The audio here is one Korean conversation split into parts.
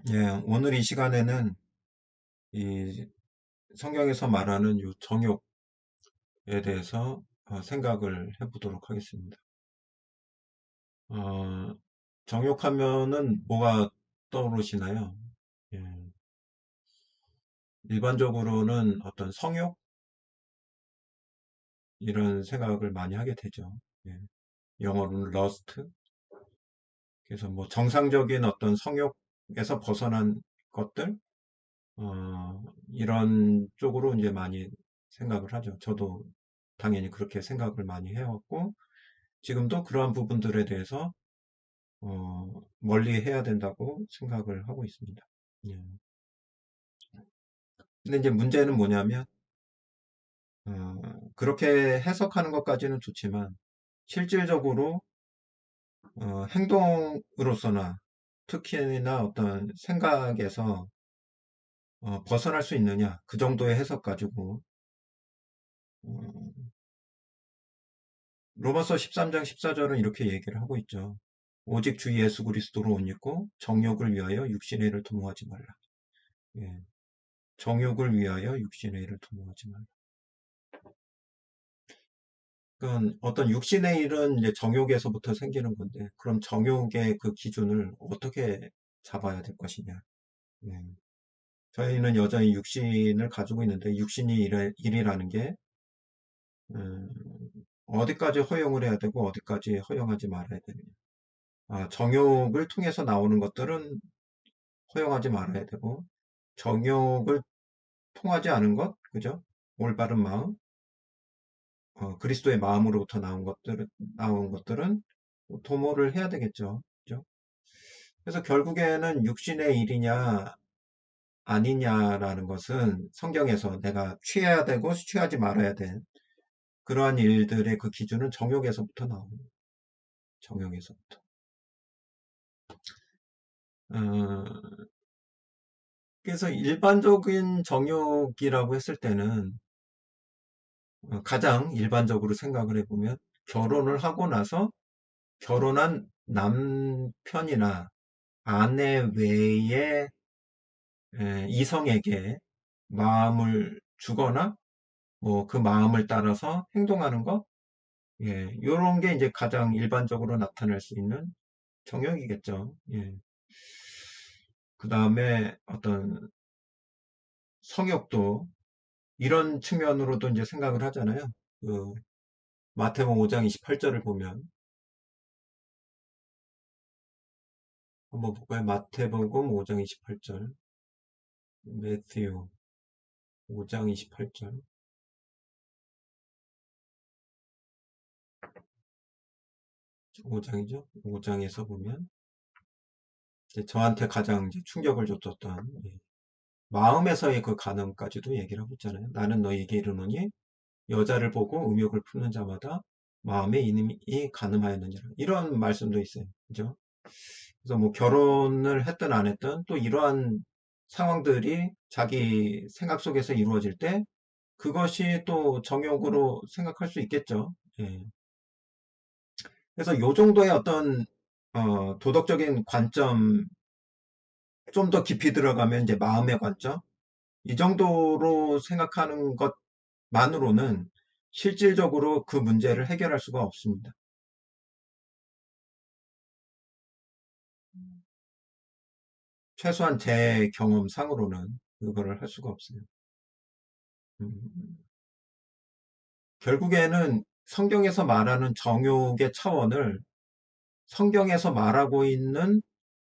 예, 오늘 이 시간에는 이 성경에서 말하는 요 정욕에 대해서 생각을 해보도록 하겠습니다. 어, 정욕하면은 뭐가 떠오르시나요? 예, 일반적으로는 어떤 성욕 이런 생각을 많이 하게 되죠. 예, 영어로는 lust. 그래서 뭐 정상적인 어떤 성욕에서 벗어난 것들, 이런 쪽으로 이제 많이 생각을 하죠. 저도 당연히 그렇게 생각을 많이 해왔고, 지금도 그러한 부분들에 대해서 멀리 해야 된다고 생각을 하고 있습니다. 예. 근데 이제 문제는 뭐냐면 그렇게 해석하는 것까지는 좋지만 실질적으로 행동으로서나 특히나 어떤 생각에서 벗어날 수 있느냐 그 정도의 해석 가지고 어, 로마서 13장 14절은 이렇게 얘기를 하고 있죠. 오직 주 예수 그리스도로 옷 입고 정욕을 위하여 육신의 일을 도모하지 말라. 예. 정욕을 위하여 육신의 일을 도모하지 말라. 그건 어떤 육신의 일은 이제 정욕에서부터 생기는 건데, 그럼 정욕의 그 기준을 어떻게 잡아야 될 것이냐. 예. 저희는 여전히 육신을 가지고 있는데, 육신이 일이라는 게, 음, 어디까지 허용을 해야 되고, 어디까지 허용하지 말아야 되느냐. 정욕을 통해서 나오는 것들은 허용하지 말아야 되고, 정욕을 통하지 않은 것, 그죠? 올바른 마음, 그리스도의 마음으로부터 나온 것들은 도모를 해야 되겠죠. 그죠? 그래서 결국에는 육신의 일이냐, 아니냐라는 것은 성경에서 내가 취해야 되고 취하지 말아야 될 그러한 일들의 그 기준은 정욕에서부터 나옵니다. 정욕에서부터. 어, 그래서 일반적인 정욕이라고 했을 때는 가장 일반적으로 생각을 해보면 결혼을 하고 나서 결혼한 남편이나 아내 외에 이성에게 마음을 주거나 뭐 그 마음을 따라서 행동하는 것, 예, 요런 게 이제 가장 일반적으로 나타날 수 있는 정욕이겠죠. 예. 그 다음에 어떤 성욕도 이런 측면으로도 이제 생각을 하잖아요. 그 마태복음 5장 28절을 보면 한번 볼까요? 마태복음 5장 28절, 매튜 5장 28절, 5장이죠. 5장에서 보면 이제 저한테 가장 이제 충격을 줬었던 마음에서의 그 간음까지도 얘기를 하고 있잖아요. 나는 너희에게 이르노니 여자를 보고 음욕을 품는 자마다 마음에 이름이 간음하였느니라. 이런 말씀도 있어요. 그죠? 그래서 뭐 결혼을 했든 안 했든 또 이러한 상황들이 자기 생각 속에서 이루어질 때 그것이 또 정욕으로 생각할 수 있겠죠. 예. 그래서 요 정도의 어떤 도덕적인 관점 좀 더 깊이 들어가면 이제 마음의 관점 이 정도로 생각하는 것만으로는 실질적으로 그 문제를 해결할 수가 없습니다. 최소한 제 경험상으로는 그거를 할 수가 없어요. 음, 결국에는 성경에서 말하는 정욕의 차원을 성경에서 말하고 있는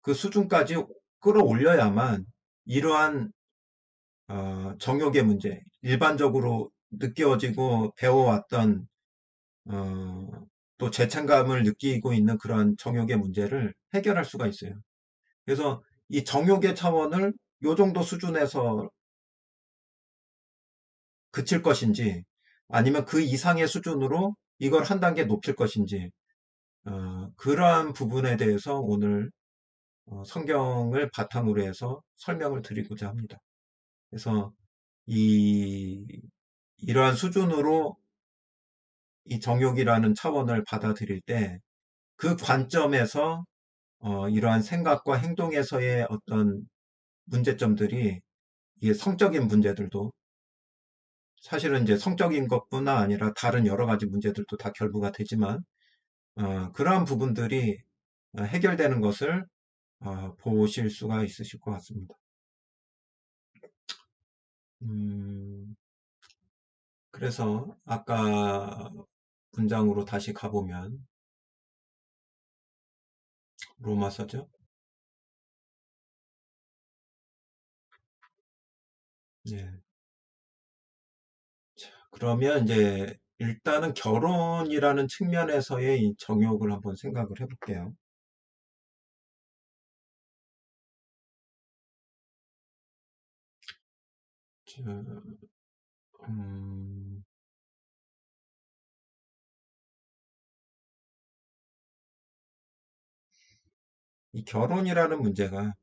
그 수준까지 끌어올려야만 이러한 정욕의 문제, 일반적으로 느껴지고 배워왔던 어, 또 죄책감을 느끼고 있는 그런 정욕의 문제를 해결할 수가 있어요. 그래서 이 정욕의 차원을 요 정도 수준에서 그칠 것인지 아니면 그 이상의 수준으로 이걸 한 단계 높일 것인지 그러한 부분에 대해서 오늘 성경을 바탕으로 해서 설명을 드리고자 합니다. 그래서 이 이러한 수준으로 이 정욕이라는 차원을 받아들일 때 그 관점에서 이러한 생각과 행동에서의 어떤 문제점들이 이게 성적인 문제들도 사실은 이제 성적인 것뿐만 아니라 다른 여러 가지 문제들도 다 결부가 되지만 그러한 부분들이 해결되는 것을 보실 수가 있으실 것 같습니다. 음, 그래서 아까 문장으로 다시 가보면 로마서죠. 예. 그러면 이제 일단은 결혼이라는 측면에서의 이 정욕을 한번 생각을 해볼게요. 자, 음, 이 결혼이라는 문제가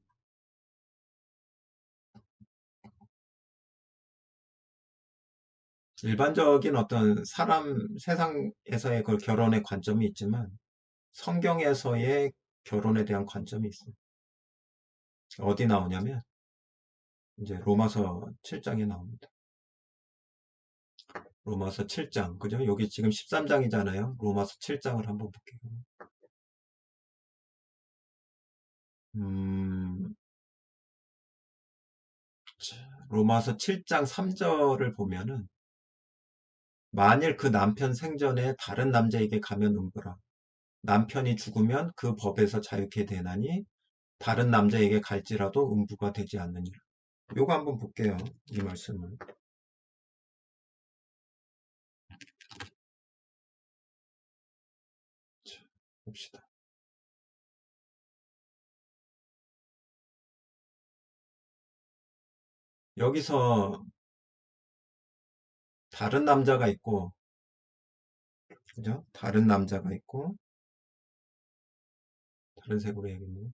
일반적인 어떤 사람 세상에서의 그 결혼의 관점이 있지만 성경에서의 결혼에 대한 관점이 있어요. 어디 나오냐면 이제 로마서 7장에 나옵니다. 로마서 7장, 그죠? 여기 지금 13장이잖아요. 로마서 7장을 한번 볼게요. 음, 자, 로마서 7장 3절을 보면은 만일 그 남편 생전에 다른 남자에게 가면 음부라. 남편이 죽으면 그 법에서 자유케 되나니 다른 남자에게 갈지라도 음부가 되지 않느니라. 요거 한번 볼게요. 이 말씀을. 자, 봅시다. 여기서 다른 남자가 있고, 그죠? 다른 남자가 있고, 다른 색으로 해야겠네요.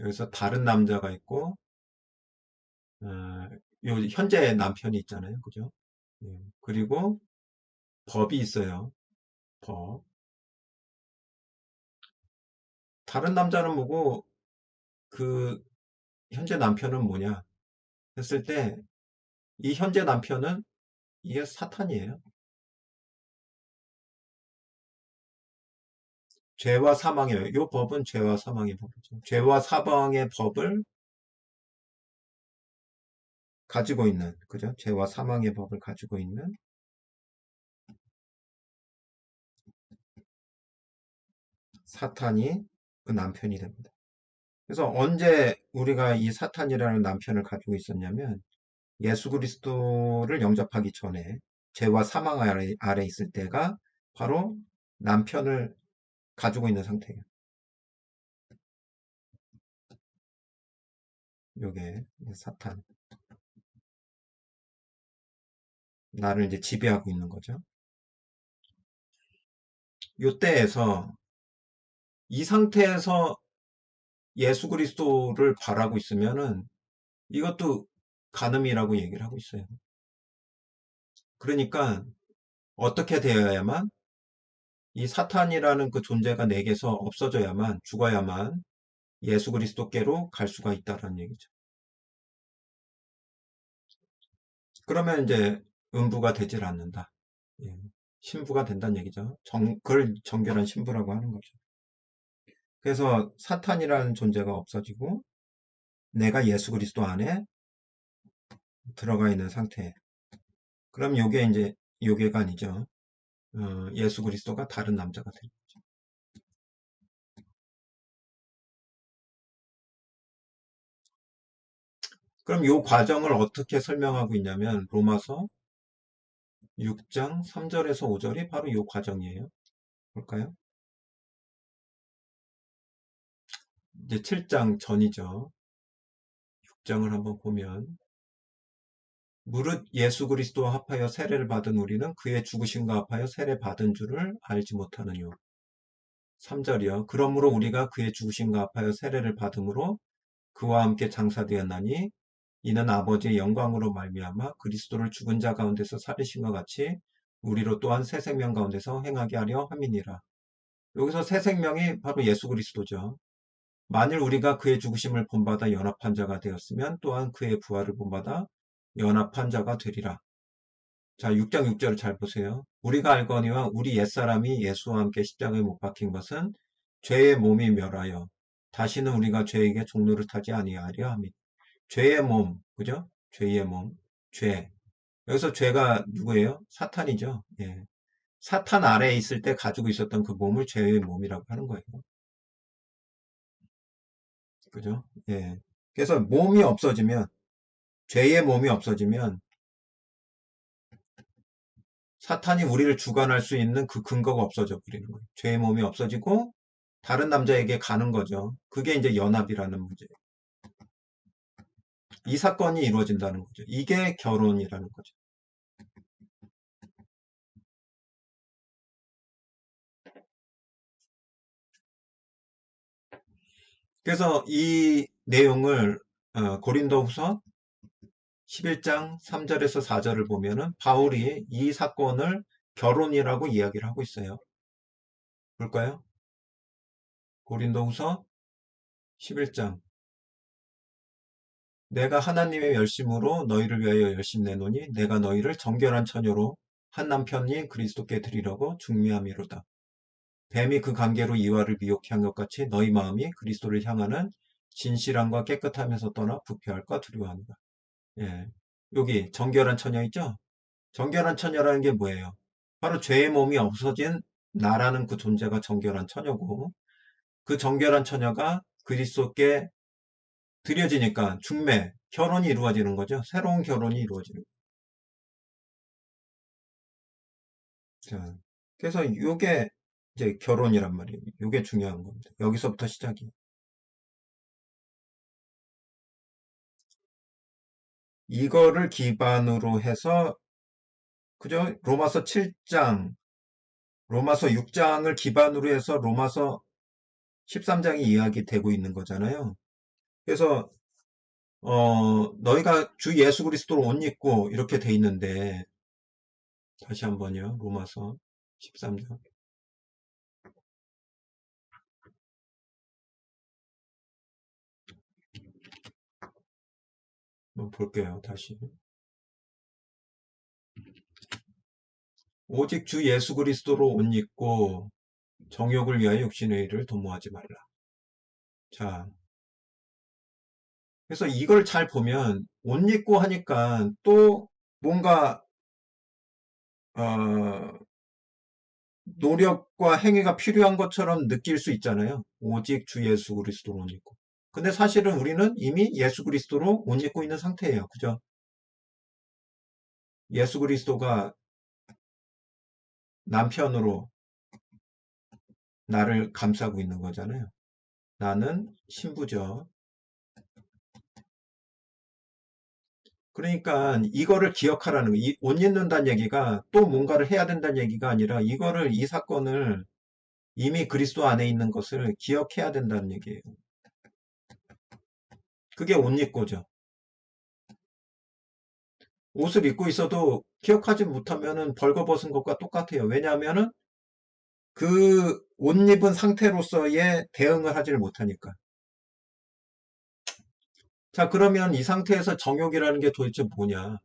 여기서 다른 남자가 있고, 어, 요 현재 남편이 있잖아요. 그죠? 예. 그리고 법이 있어요. 법. 다른 남자는 뭐고, 그 현재 남편은 뭐냐 했을 때, 이 현재 남편은 이게 사탄이에요. 죄와 사망의, 요 법은 죄와 사망의 법이죠. 죄와 사망의 법을 가지고 있는, 그죠? 죄와 사망의 법을 가지고 있는 사탄이 그 남편이 됩니다. 그래서 언제 우리가 이 사탄이라는 남편을 가지고 있었냐면 예수 그리스도를 영접하기 전에 죄와 사망 아래 있을 때가 바로 남편을 가지고 있는 상태예요. 요게 사탄. 나를 이제 지배하고 있는 거죠. 요때에서 이 상태에서 예수 그리스도를 바라고 있으면은 이것도 간음이라고 얘기를 하고 있어요. 그러니까 어떻게 되어야만 이 사탄이라는 그 존재가 내게서 없어져야만 죽어야만 예수 그리스도께로 갈 수가 있다라는 얘기죠. 그러면 이제 음부가 되질 않는다. 예. 신부가 된다는 얘기죠. 그걸 정결한 신부라고 하는 거죠. 그래서 사탄이라는 존재가 없어지고 내가 예수 그리스도 안에 들어가 있는 상태. 그럼 요게 이제 요게가 아니죠. 예수 그리스도가 다른 남자가 되는 거죠. 그럼 요 과정을 어떻게 설명하고 있냐면 로마서 6장 3절에서 5절이 바로 요 과정이에요. 볼까요? 이제 7장 전이죠. 6장을 한번 보면 무릇 예수 그리스도와 합하여 세례를 받은 우리는 그의 죽으심과 합하여 세례 받은 줄을 알지 못하느뇨. 3절이요. 그러므로 우리가 그의 죽으심과 합하여 세례를 받음으로 그와 함께 장사되었나니 이는 아버지의 영광으로 말미암아 그리스도를 죽은 자 가운데서 살리신 것 같이 우리로 또한 새 생명 가운데서 행하게 하려 함이니라. 여기서 새 생명이 바로 예수 그리스도죠. 만일 우리가 그의 죽으심을 본받아 연합한 자가 되었으면 또한 그의 부활을 본받아 연합한 자가 되리라. 자, 6장 6절을 잘 보세요. 우리가 알거니와 우리 옛사람이 예수와 함께 십자가에 못 박힌 것은 죄의 몸이 멸하여 다시는 우리가 죄에게 종로를 타지 아니하려 함이. 죄의 몸, 그죠? 죄의 몸, 죄. 여기서 죄가 누구예요? 사탄이죠. 예. 사탄 아래에 있을 때 가지고 있었던 그 몸을 죄의 몸이라고 하는 거예요. 그죠? 예. 그래서 몸이 없어지면, 죄의 몸이 없어지면 사탄이 우리를 주관할 수 있는 그 근거가 없어져 버리는 거예요. 죄의 몸이 없어지고 다른 남자에게 가는 거죠. 그게 이제 연합이라는 문제예요. 이 사건이 이루어진다는 거죠. 이게 결혼이라는 거죠. 그래서 이 내용을 고린도후서 11장 3절에서 4절을 보면은 바울이 이 사건을 결혼이라고 이야기를 하고 있어요. 볼까요? 고린도후서 11장. 내가 하나님의 열심으로 너희를 위하여 열심 내노니 내가 너희를 정결한 처녀로 한 남편이 그리스도께 드리려고 중미함이로다. 뱀이 그 관계로 이와를 미혹해 한 것 같이 너희 마음이 그리스도를 향하는 진실함과 깨끗함에서 떠나 부패할까 두려워한다. 예. 여기 정결한 처녀 있죠? 정결한 처녀라는 게 뭐예요? 바로 죄의 몸이 없어진 나라는 그 존재가 정결한 처녀고 그 정결한 처녀가 그리스도께 드려지니까 중매, 결혼이 이루어지는 거죠. 새로운 결혼이 이루어지는 거죠. 그래서 이게 이제 결혼이란 말이에요. 이게 중요한 겁니다. 여기서부터 시작이에요. 이거를 기반으로 해서 그죠? 로마서 7장, 로마서 6장을 기반으로 해서 로마서 13장이 이야기되고 있는 거잖아요. 그래서 너희가 주 예수 그리스도로 옷 입고 이렇게 돼 있는데 다시 한번요. 로마서 13장 한번 볼게요. 다시. 오직 주 예수 그리스도로 옷 입고 정욕을 위하여 육신의 일을 도모하지 말라. 자, 그래서 이걸 잘 보면 옷 입고 하니까 또 뭔가 어, 노력과 행위가 필요한 것처럼 느낄 수 있잖아요. 오직 주 예수 그리스도로 옷 입고. 근데 사실은 우리는 이미 예수 그리스도로 옷 입고 있는 상태예요. 그죠? 예수 그리스도가 남편으로 나를 감싸고 있는 거잖아요. 나는 신부죠. 그러니까 이거를 기억하라는 거. 옷 입는다는 얘기가 또 뭔가를 해야 된다는 얘기가 아니라 이거를 이 사건을 이미 그리스도 안에 있는 것을 기억해야 된다는 얘기예요. 그게 옷 입고죠. 옷을 입고 있어도 기억하지 못하면은 벌거벗은 것과 똑같아요. 왜냐하면은 그 옷 입은 상태로서의 대응을 하지를 못하니까. 자, 그러면 이 상태에서 정욕이라는 게 도대체 뭐냐?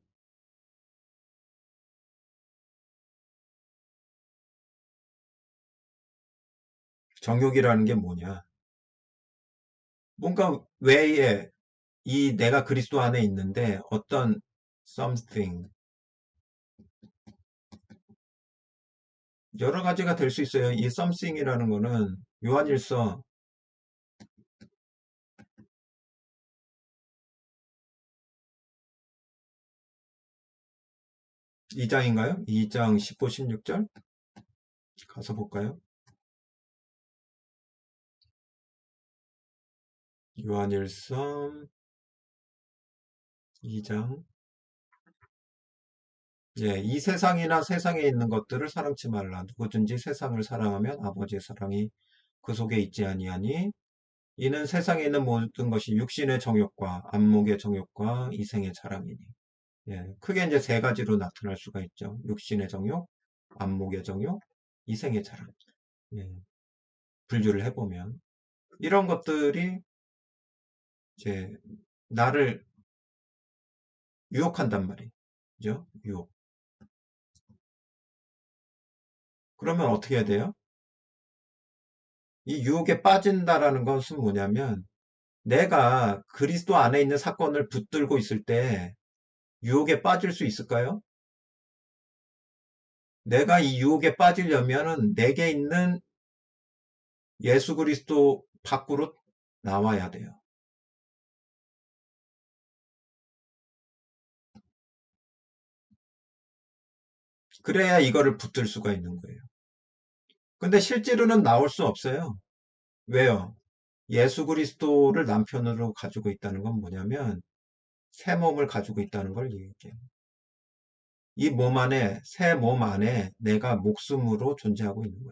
정욕이라는 게 뭐냐? 뭔가 외에 이 내가 그리스도 안에 있는데 어떤 something 여러 가지가 될 수 있어요. 이 something이라는 거는 요한일서 2장인가요? 2장 15, 16절 가서 볼까요? 요한일서 2장 예, 이 세상이나 세상에 있는 것들을 사랑치 말라. 누구든지 세상을 사랑하면 아버지의 사랑이 그 속에 있지 아니하니 이는 세상에 있는 모든 것이 육신의 정욕과 안목의 정욕과 이생의 자랑이니. 예, 크게 이제 세 가지로 나타날 수가 있죠. 육신의 정욕, 안목의 정욕, 이생의 자랑. 예. 분류를 해보면 이런 것들이 이제 나를 유혹한단 말이죠. 유혹. 그러면 어떻게 해야 돼요? 이 유혹에 빠진다라는 것은 뭐냐면 내가 그리스도 안에 있는 사건을 붙들고 있을 때 유혹에 빠질 수 있을까요? 내가 이 유혹에 빠지려면은 내게 있는 예수 그리스도 밖으로 나와야 돼요. 그래야 이거를 붙들 수가 있는 거예요. 근데 실제로는 나올 수 없어요. 왜요? 예수 그리스도를 남편으로 가지고 있다는 건 뭐냐면 새 몸을 가지고 있다는 걸 얘기해요. 이 몸 안에, 새 몸 안에 내가 목숨으로 존재하고 있는 거예요.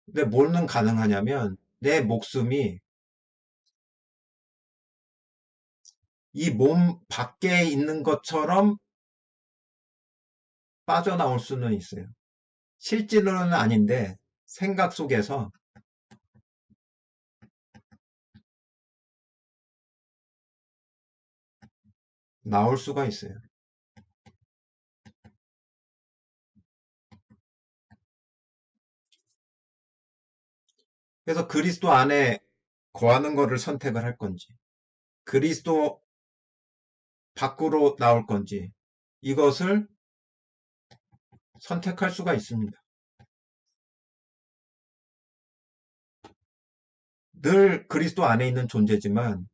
근데 뭐는 가능하냐면 내 목숨이 이 몸 밖에 있는 것처럼 빠져나올 수는 있어요. 실제로는 아닌데 생각 속에서 나올 수가 있어요. 그래서 그리스도 안에 거하는 것을 선택을 할 건지, 그리스도 밖으로 나올 건지, 이것을 선택할 수가 있습니다. 늘 그리스도 안에 있는 존재지만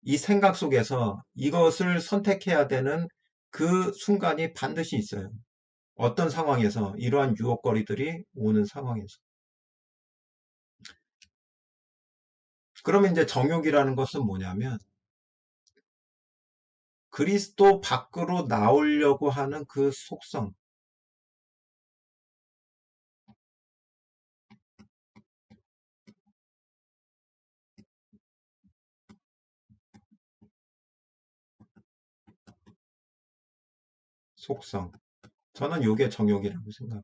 이 생각 속에서 이것을 선택해야 되는 그 순간이 반드시 있어요. 어떤 상황에서 이러한 유혹거리들이 오는 상황에서. 그러면 이제 정욕이라는 것은 뭐냐면 그리스도 밖으로 나오려고 하는 그 속성, 속성. 저는 이게 정욕이라고 생각해요.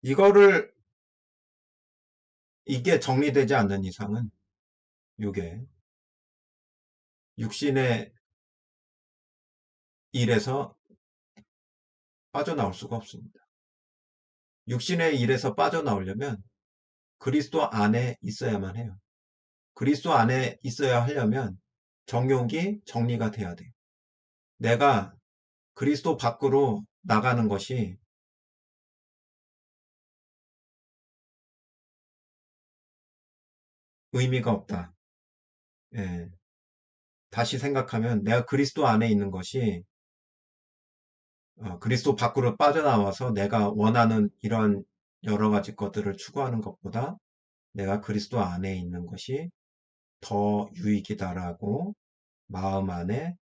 이거를 이게 정리되지 않는 이상은 이게 육신의 일에서 빠져나올 수가 없습니다. 육신의 일에서 빠져나오려면 그리스도 안에 있어야만 해요. 그리스도 안에 있어야 하려면 정욕이 정리가 돼야 돼요. 내가 그리스도 밖으로 나가는 것이 의미가 없다. 예. 다시 생각하면 내가 그리스도 안에 있는 것이 그리스도 밖으로 빠져나와서 내가 원하는 이런 여러 가지 것들을 추구하는 것보다 내가 그리스도 안에 있는 것이 더 유익이다라고 마음 안에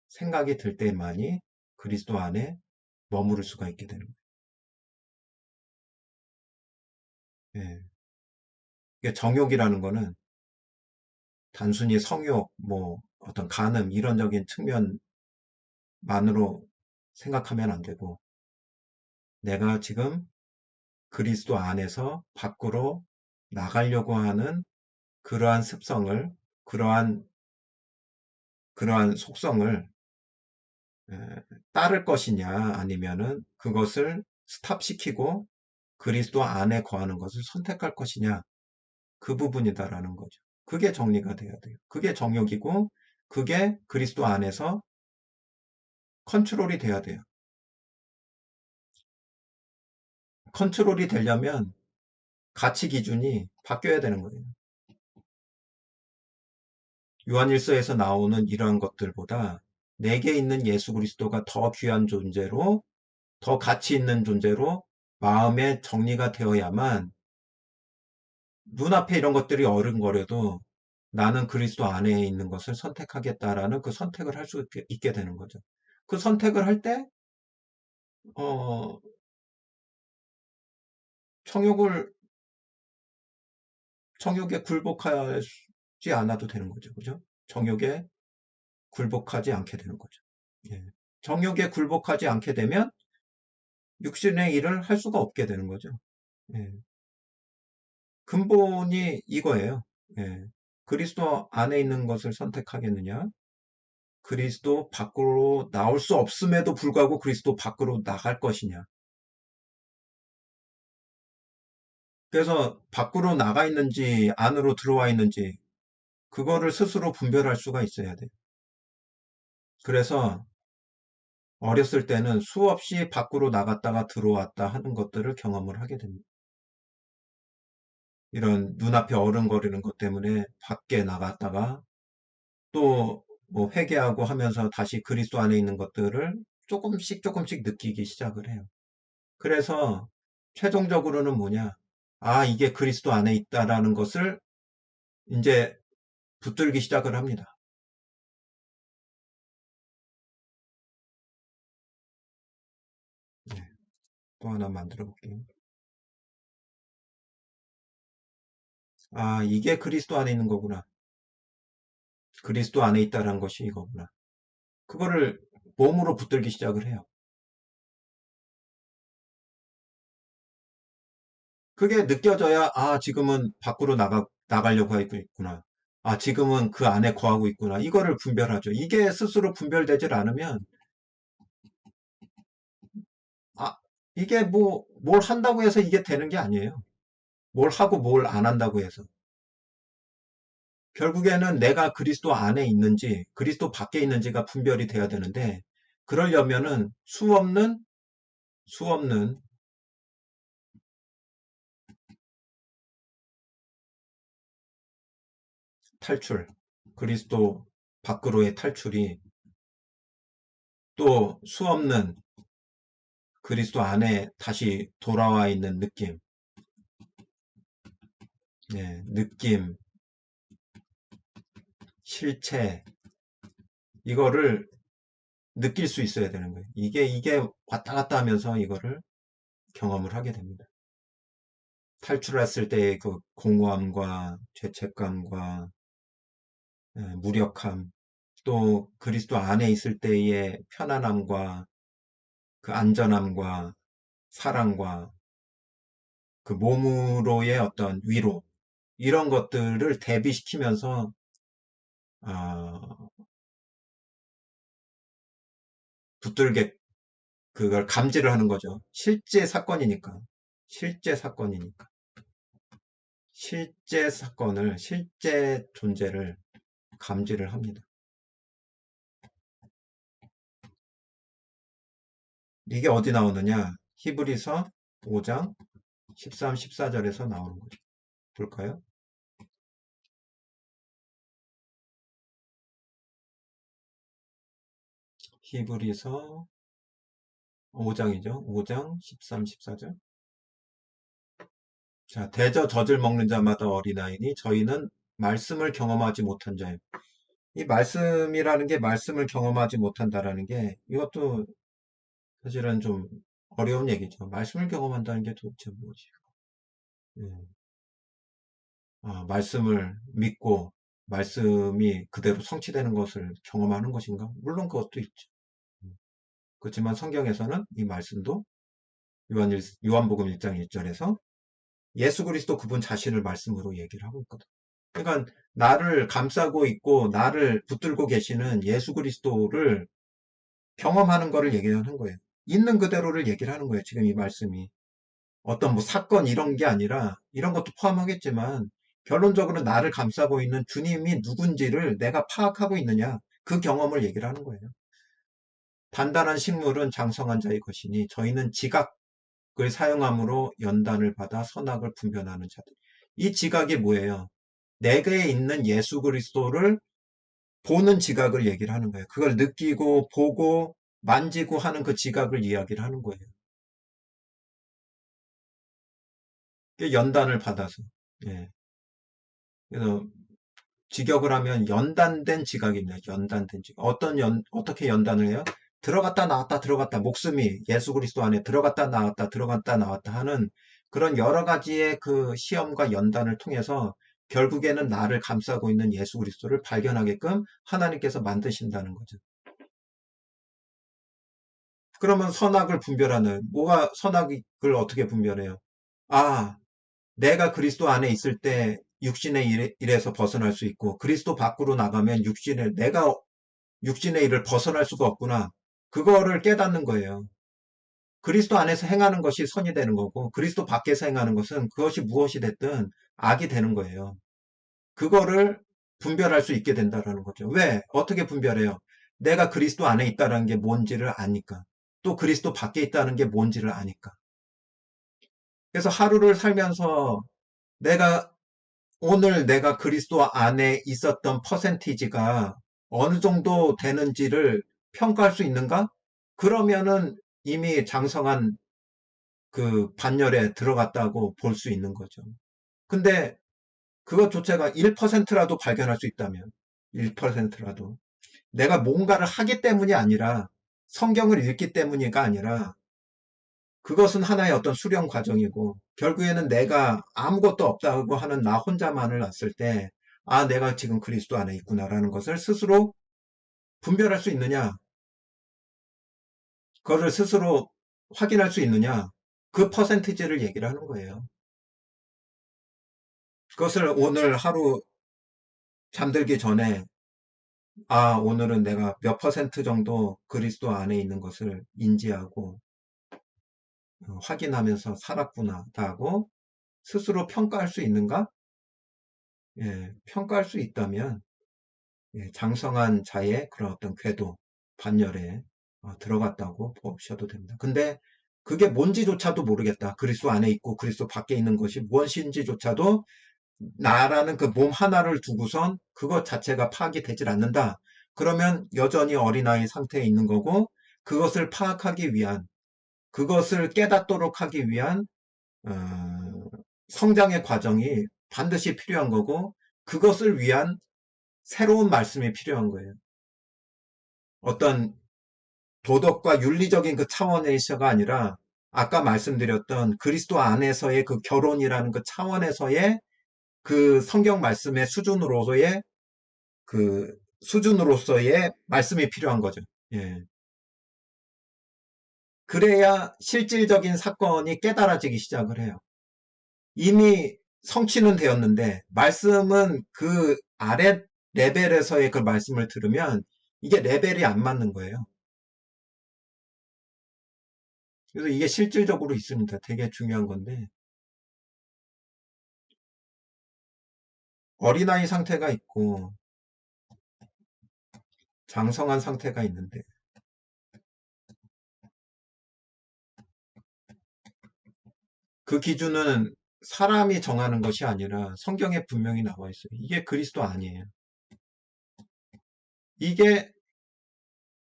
생각이 들 때만이 그리스도 안에 머무를 수가 있게 되는 거예요. 예. 이게 정욕이라는 거는 단순히 성욕, 뭐 어떤 간음 이런적인 측면만으로 생각하면 안 되고 내가 지금 그리스도 안에서 밖으로 나가려고 하는 그러한 습성을, 그러한, 그러한 속성을 따를 것이냐, 아니면은 그것을 스탑시키고 그리스도 안에 거하는 것을 선택할 것이냐, 그 부분이다라는 거죠. 그게 정리가 돼야 돼요. 그게 정욕이고, 그게 그리스도 안에서 컨트롤이 돼야 돼요. 컨트롤이 되려면 가치 기준이 바뀌어야 되는 거예요. 요한일서에서 나오는 이러한 것들보다 내게 있는 예수 그리스도가 더 귀한 존재로, 더 가치 있는 존재로 마음에 정리가 되어야만 눈앞에 이런 것들이 어른거려도 나는 그리스도 안에 있는 것을 선택하겠다라는 그 선택을 할 수 있게 되는 거죠. 그 선택을 할 때, 어, 청욕을, 청욕에 굴복하지 않아도 되는 거죠. 그죠? 정욕에 굴복하지 않게 되는 거죠. 예. 정욕에 굴복하지 않게 되면 육신의 일을 할 수가 없게 되는 거죠. 예. 근본이 이거예요. 예. 그리스도 안에 있는 것을 선택하겠느냐? 그리스도 밖으로 나올 수 없음에도 불구하고 그리스도 밖으로 나갈 것이냐? 그래서 밖으로 나가 있는지 안으로 들어와 있는지 그거를 스스로 분별할 수가 있어야 돼요. 그래서 어렸을 때는 수없이 밖으로 나갔다가 들어왔다 하는 것들을 경험을 하게 됩니다. 이런 눈앞에 어른거리는 것 때문에 밖에 나갔다가 또 뭐 회개하고 하면서 다시 그리스도 안에 있는 것들을 조금씩 조금씩 느끼기 시작을 해요. 그래서 최종적으로는 뭐냐? 아, 이게 그리스도 안에 있다라는 것을 이제 붙들기 시작을 합니다. 네, 또 하나 만들어 볼게요. 아, 이게 그리스도 안에 있는 거구나. 그리스도 안에 있다라는 것이 이거구나. 그거를 몸으로 붙들기 시작을 해요. 그게 느껴져야, 아, 지금은 밖으로 나가려고 하고 있구나. 아, 지금은 그 안에 거하고 있구나. 이거를 분별하죠. 이게 스스로 분별되질 않으면, 아, 이게 뭐, 뭘 한다고 해서 이게 되는 게 아니에요. 뭘 하고 뭘 안 한다고 해서. 결국에는 내가 그리스도 안에 있는지, 그리스도 밖에 있는지가 분별이 돼야 되는데, 그러려면은 수 없는 탈출, 그리스도 밖으로의 탈출이 또 수없는 그리스도 안에 다시 돌아와 있는 느낌, 네, 느낌, 실체, 이거를 느낄 수 있어야 되는 거예요. 이게 왔다 갔다 하면서 이거를 경험을 하게 됩니다. 탈출했을 때의 그 공허함과 죄책감과 무력함, 또 그리스도 안에 있을 때의 편안함과 그 안전함과 사랑과 그 몸으로의 어떤 위로, 이런 것들을 대비시키면서 아, 붙들게 그걸 감지를 하는 거죠. 실제 사건이니까. 실제 사건이니까. 실제 사건을, 실제 존재를 감지를 합니다. 이게 어디 나오느냐? 히브리서 5장 13, 14절에서 나오는 거죠. 볼까요? 히브리서 5장이죠. 5장 13, 14절. 자, 대저 젖을 먹는 자마다 어린아이니 저희는 말씀을 경험하지 못한 자예요. 이 말씀이라는 게 말씀을 경험하지 못한다라는 게 이것도 사실은 좀 어려운 얘기죠. 말씀을 경험한다는 게 도대체 뭐지? 예. 아, 말씀을 믿고 말씀이 그대로 성취되는 것을 경험하는 것인가? 물론 그것도 있죠. 그렇지만 성경에서는 이 말씀도 요한복음 1장 1절에서 예수 그리스도 그분 자신을 말씀으로 얘기를 하고 있거든. 그러니까 나를 감싸고 있고 나를 붙들고 계시는 예수 그리스도를 경험하는 거를 얘기하는 거예요. 있는 그대로를 얘기를 하는 거예요. 지금 이 말씀이. 어떤 뭐 사건 이런 게 아니라 이런 것도 포함하겠지만 결론적으로 나를 감싸고 있는 주님이 누군지를 내가 파악하고 있느냐. 그 경험을 얘기를 하는 거예요. 단단한 식물은 장성한 자의 것이니 저희는 지각을 사용함으로 연단을 받아 선악을 분별하는 자들. 이 지각이 뭐예요? 내게 있는 예수 그리스도를 보는 지각을 얘기를 하는 거예요. 그걸 느끼고 보고 만지고 하는 그 지각을 이야기를 하는 거예요. 연단을 받아서. 예. 그래서 직역을 하면 연단된 지각입니다. 연단된 지각. 어떻게 연단을 해요? 들어갔다 나왔다 들어갔다 목숨이 예수 그리스도 안에 들어갔다 나왔다 들어갔다 나왔다 하는 그런 여러 가지의 그 시험과 연단을 통해서 결국에는 나를 감싸고 있는 예수 그리스도를 발견하게끔 하나님께서 만드신다는 거죠. 그러면 선악을 분별하는, 뭐가 선악을 어떻게 분별해요? 아, 내가 그리스도 안에 있을 때 육신의 일에서 벗어날 수 있고, 그리스도 밖으로 나가면 내가 육신의 일을 벗어날 수가 없구나. 그거를 깨닫는 거예요. 그리스도 안에서 행하는 것이 선이 되는 거고, 그리스도 밖에서 행하는 것은 그것이 무엇이 됐든 악이 되는 거예요. 그거를 분별할 수 있게 된다라는 거죠. 왜? 어떻게 분별해요? 내가 그리스도 안에 있다는 게 뭔지를 아니까. 또 그리스도 밖에 있다는 게 뭔지를 아니까. 그래서 하루를 살면서 내가 오늘 내가 그리스도 안에 있었던 퍼센티지가 어느 정도 되는지를 평가할 수 있는가? 그러면은 이미 장성한 그 반열에 들어갔다고 볼 수 있는 거죠. 근데 그것조차가 1%라도 발견할 수 있다면, 1%라도. 내가 뭔가를 하기 때문이 아니라, 성경을 읽기 때문이가 아니라, 그것은 하나의 어떤 수련 과정이고, 결국에는 내가 아무것도 없다고 하는 나 혼자만을 놨을 때, 아, 내가 지금 그리스도 안에 있구나라는 것을 스스로 분별할 수 있느냐, 그거를 스스로 확인할 수 있느냐, 그 퍼센티지를 얘기를 하는 거예요. 그것을 오늘 하루 잠들기 전에, 아, 오늘은 내가 몇 퍼센트 정도 그리스도 안에 있는 것을 인지하고, 확인하면서 살았구나라고 스스로 평가할 수 있는가? 예, 평가할 수 있다면, 예, 장성한 자의 그런 어떤 궤도, 반열에 들어갔다고 보셔도 됩니다. 근데 그게 뭔지조차도 모르겠다. 그리스도 안에 있고 그리스도 밖에 있는 것이 무엇인지조차도 나라는 그 몸 하나를 두고선 그것 자체가 파악이 되질 않는다. 그러면 여전히 어린아이 상태에 있는 거고, 그것을 파악하기 위한, 그것을 깨닫도록 하기 위한 어, 성장의 과정이 반드시 필요한 거고, 그것을 위한 새로운 말씀이 필요한 거예요. 어떤 도덕과 윤리적인 그 차원에서가 아니라, 아까 말씀드렸던 그리스도 안에서의 그 결혼이라는 그 차원에서의 그 성경 말씀의 수준으로서의 말씀이 필요한 거죠. 예. 그래야 실질적인 사건이 깨달아지기 시작을 해요. 이미 성취는 되었는데, 말씀은 그 아래 레벨에서의 그 말씀을 들으면 이게 레벨이 안 맞는 거예요. 그래서 이게 실질적으로 있습니다. 되게 중요한 건데, 어린아이 상태가 있고 장성한 상태가 있는데, 그 기준은 사람이 정하는 것이 아니라 성경에 분명히 나와 있어요. 이게 그리스도 아니에요. 이게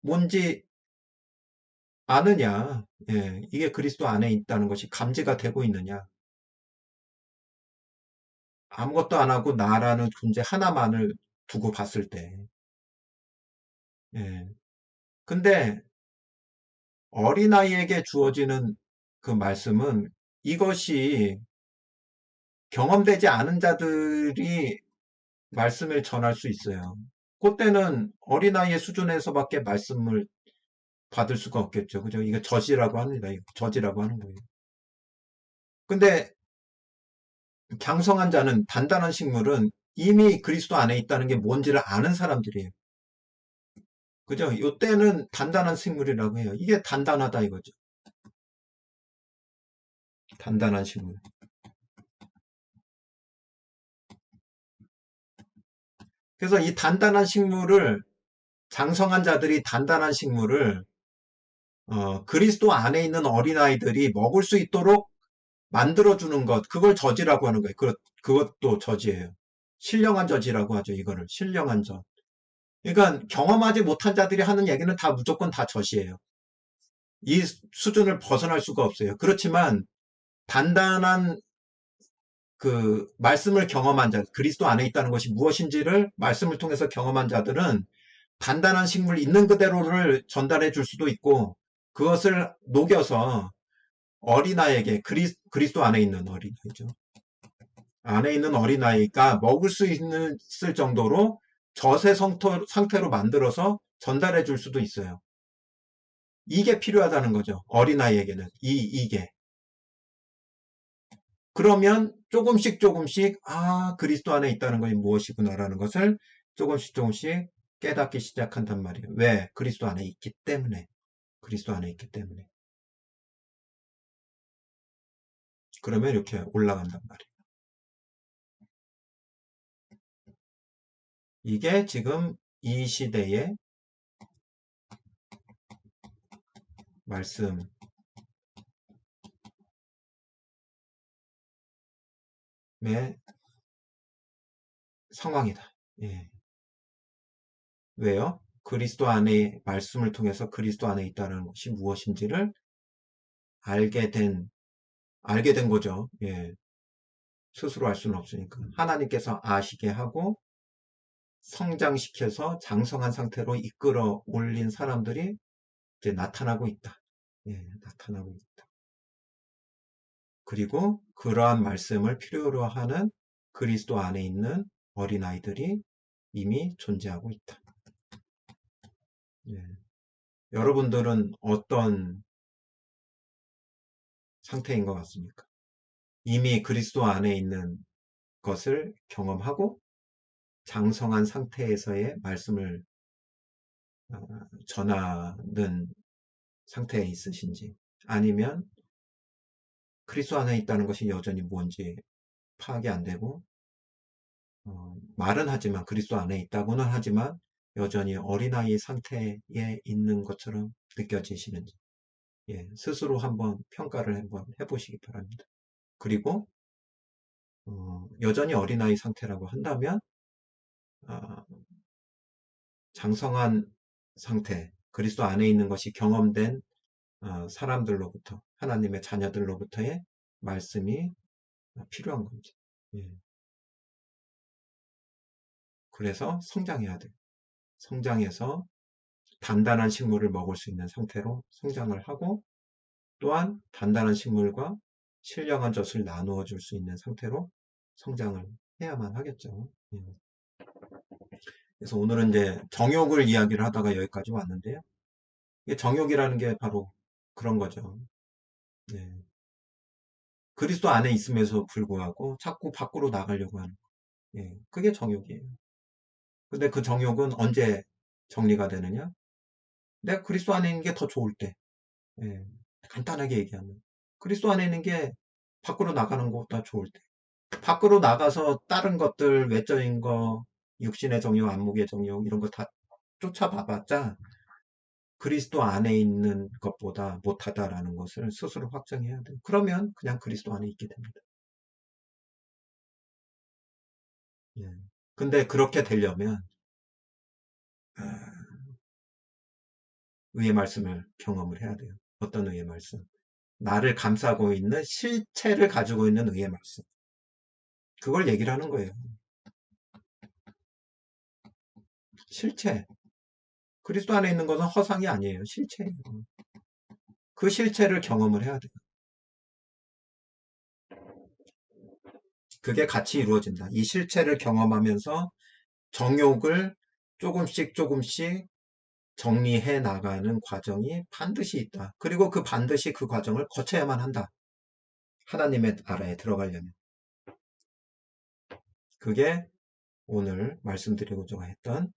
뭔지 아느냐? 예, 이게 그리스도 안에 있다는 것이 감지가 되고 있느냐? 아무것도 안 하고 나라는 존재 하나만을 두고 봤을 때. 예. 근데 어린아이에게 주어지는 그 말씀은 이것이 경험되지 않은 자들이 말씀을 전할 수 있어요. 그때는 어린아이의 수준에서밖에 말씀을 받을 수가 없겠죠. 그죠? 이거 저지라고 합니다. 저지라고 하는 거예요. 근데 강성한 자는, 단단한 식물은 이미 그리스도 안에 있다는 게 뭔지를 아는 사람들이에요. 그죠? 이때는 단단한 식물이라고 해요. 이게 단단하다 이거죠. 단단한 식물. 그래서 이 단단한 식물을, 장성한 자들이 단단한 식물을 그리스도 안에 있는 어린아이들이 먹을 수 있도록 만들어주는 것, 그걸 저지라고 하는 거예요. 그것도 저지예요. 신령한 저지라고 하죠. 이거를 신령한 저. 그러니까 경험하지 못한 자들이 하는 얘기는 다 무조건 다 저지예요. 이 수준을 벗어날 수가 없어요. 그렇지만 단단한 그 말씀을 경험한 자, 그리스도 안에 있다는 것이 무엇인지를 말씀을 통해서 경험한 자들은 단단한 식물 있는 그대로를 전달해 줄 수도 있고, 그것을 녹여서 어린아이에게, 그리스도 안에 있는 어린아이죠. 안에 있는 어린아이가 먹을 수 있을 정도로 상태로 만들어서 전달해 줄 수도 있어요. 이게 필요하다는 거죠. 어린아이에게는. 이게. 그러면 조금씩 조금씩, 아, 그리스도 안에 있다는 것이 무엇이구나라는 것을 조금씩 조금씩 깨닫기 시작한단 말이에요. 왜? 그리스도 안에 있기 때문에. 그리스도 안에 있기 때문에. 그러면 이렇게 올라간단 말이에요. 이게 지금 이 시대의 말씀의 상황이다. 예. 왜요? 그리스도 안에 말씀을 통해서 그리스도 안에 있다는 것이 무엇인지를 알게 된 거죠. 예. 스스로 알 수는 없으니까. 하나님께서 아시게 하고 성장시켜서 장성한 상태로 이끌어 올린 사람들이 이제 나타나고 있다. 예, 나타나고 있다. 그리고 그러한 말씀을 필요로 하는 그리스도 안에 있는 어린아이들이 이미 존재하고 있다. 예. 여러분들은 어떤 상태인 것 같습니까? 이미 그리스도 안에 있는 것을 경험하고 장성한 상태에서의 말씀을 전하는 상태에 있으신지, 아니면 그리스도 안에 있다는 것이 여전히 뭔지 파악이 안 되고, 말은 하지만 그리스도 안에 있다고는 하지만 여전히 어린아이 상태에 있는 것처럼 느껴지시는지, 예, 스스로 한번 평가를 한번 해보시기 바랍니다. 그리고 여전히 어린아이 상태라고 한다면 어, 장성한 상태, 그리스도 안에 있는 것이 경험된 사람들로부터, 하나님의 자녀들로부터의 말씀이 필요한 건지. 예. 그래서 성장해야 돼요. 성장해서 단단한 식물을 먹을 수 있는 상태로 성장을 하고, 또한 단단한 식물과 신령한 젖을 나누어 줄 수 있는 상태로 성장을 해야만 하겠죠. 예. 그래서 오늘은 이제 정욕을 이야기를 하다가 여기까지 왔는데요. 이게 정욕이라는 게 바로 그런 거죠. 네. 그리스도 안에 있음에도 불구하고 자꾸 밖으로 나가려고 하는 거. 예. 그게 정욕이에요. 근데 그 정욕은 언제 정리가 되느냐? 내가 그리스도 안에 있는 게 더 좋을 때. 예. 간단하게 얘기하면. 그리스도 안에 있는 게 밖으로 나가는 것보다 좋을 때. 밖으로 나가서 다른 것들, 외적인 거, 육신의 정욕, 안목의 정욕, 이런 거 다 쫓아봐봤자 그리스도 안에 있는 것보다 못하다라는 것을 스스로 확정해야 돼요. 그러면 그냥 그리스도 안에 있게 됩니다. 예. 근데 그렇게 되려면 아, 의의 말씀을 경험을 해야 돼요. 어떤 의의 말씀? 나를 감싸고 있는 실체를 가지고 있는 의의 말씀. 그걸 얘기를 하는 거예요. 실체. 그리스도 안에 있는 것은 허상이 아니에요. 실체예요. 그 실체를 경험을 해야 돼요. 그게 같이 이루어진다. 이 실체를 경험하면서 정욕을 조금씩 조금씩 정리해 나가는 과정이 반드시 있다. 그리고 그 반드시 그 과정을 거쳐야만 한다. 하나님의 나라에 들어가려면. 그게 오늘 말씀드리고자 했던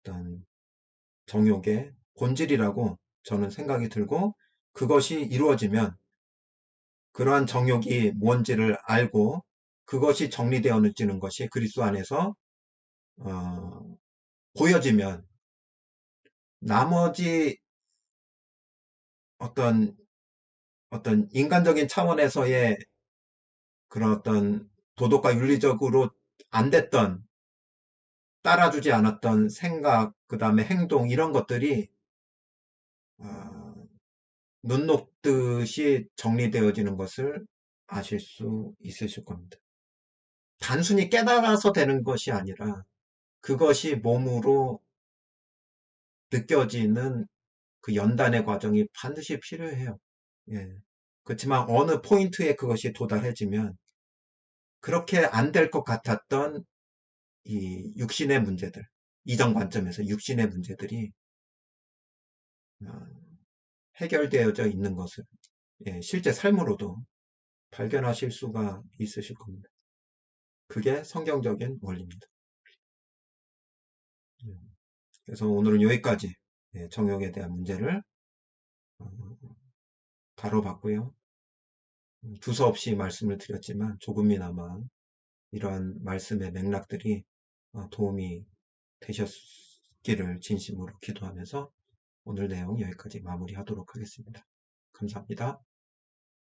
어떤 정욕의 본질이라고 저는 생각이 들고, 그것이 이루어지면 그러한 정욕이 뭔지를 알고 그것이 정리되어지는 것이 그리스도 안에서 어, 보여지면 나머지 어떤 인간적인 차원에서의 그런 어떤 도덕과 윤리적으로 안 됐던, 따라주지 않았던 생각, 그 다음에 행동, 이런 것들이 어, 눈 녹듯이 정리되어지는 것을 아실 수 있으실 겁니다. 단순히 깨달아서 되는 것이 아니라 그것이 몸으로 느껴지는 그 연단의 과정이 반드시 필요해요. 예. 그렇지만 어느 포인트에 그것이 도달해지면 그렇게 안 될 것 같았던 이 육신의 문제들, 이전 관점에서 육신의 문제들이 어, 해결되어져 있는 것을 예, 실제 삶으로도 발견하실 수가 있으실 겁니다. 그게 성경적인 원리입니다. 예, 그래서 오늘은 여기까지 예, 정욕에 대한 문제를 어, 다뤄봤고요. 두서없이 말씀을 드렸지만 조금이나마 이러한 말씀의 맥락들이 도움이 되셨기를 진심으로 기도하면서 오늘 내용 여기까지 마무리하도록 하겠습니다. 감사합니다.